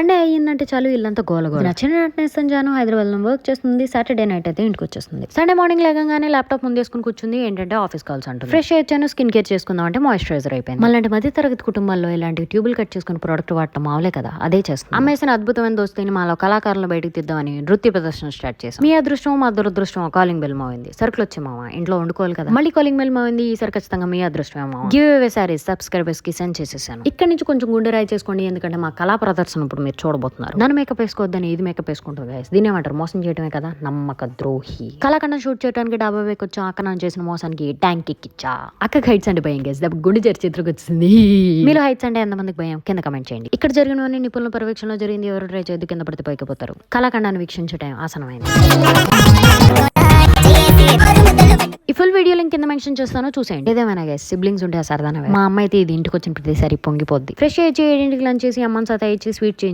Sunday అయ్యిందంటే చాలు ఇల్లంతా గోలగోల. నచ్చిన నటనేస్తాను జాను హైదరాబాద్ లో వర్క్ చేస్తుంది. సాటర్డే నైట్ అయితే ఇంటికి వచ్చేస్తుంది. సండే మార్నింగ్ లేగానే ల్యాప్టాప్ ముందు వేసుకుని కూర్చుంది. ఏంటంటే ఆఫీస్ కాల్స్ అంటుంది. ఫ్రెష్ అయ్యాను, స్కిన్ కేర్ చేసుకుందాం అంటే మాయిశ్చరైజర్ అయిపోయింది. మళ్ళీ మధ్య తరగతి కుటుంబాల్లో ఇలాంటి ట్యూబుల్ కట్ చేసుకుని ప్రోడక్ట్ వాడటం మామూలే కదా, అదే చేస్తుంది. అమ్మేసిన అద్భుతమైన దోస్తుని మాలో కళాకారులను బయటకు తీద్దామని నృత్య ప్రదర్శన స్టార్ట్ చేసాం. మీ అదృష్టం మా దురదృష్టం కాలింగ్ బెల్ మోయింది. సరుకులు వచ్చే మామ ఇంట్లో వండుకోవాలి కదా, మళ్ళీ కాలింగ్ బెల్ మోయింది. ఈసారి ఖచ్చితంగా మీ అదృష్టమే మామ. గివ్ అవే సారీస్ సబ్స్క్రైబర్స్ కి సెండ్ చేసేసాను. ఇక్కడ నుంచి కొంచెం గుండె రాయి చేసుకోండి, ఎందుకంటే మా కళా ప్రదర్శన ఇప్పుడు మీరు చూడబోతున్నారు. నన్ను మేకప్ వేసుకోవద్దని ఇది మేకప్ వేసుకుంటుంది గైస్. దీని ఏమంటారు, మోసం చేయడమే కదా, నమ్మక ద్రోహి. కళాఖండం షూట్ చేయడానికి డాబా వేకి వచ్చా. అక్క నన్ను చేసిన మోసానికి ట్యాంక్ ఎక్కిచ్చా. అక్క హైట్స్ అంటే భయం గైస్, గుండె చేరి చిత్రకు వచ్చింది. మీలో హైట్స్ అంటే ఎంతమందికి భయం కింద కమెంట్ చేయండి. ఇక్కడ జరిగినవన్నీ నిపుణుల పర్యవేక్షణలో జరిగింది. ఎవరు ట్రై చేయొద్దు, కింద పడితే పైకి పోతారు. కళాఖండాన్ని వీక్షించే టైం ఆసనమైంది. ఈ ఫుల్ వీడియో లింక్ కింద మెన్షన్ చేస్తాను, చూసేయండి. ఏదేమైనా గైస్ సిబ్లింగ్స్ ఉంటే సరదానే. మా అమ్మ అయితే ఇది ఇంటికి వచ్చిన ప్రతిసారి పొంగిపోద్ది. ఫ్రెష్ అయ్యి 7 లంచ్ చేసి అమ్మని సతా ఇచ్చి స్వీట్ చేయించి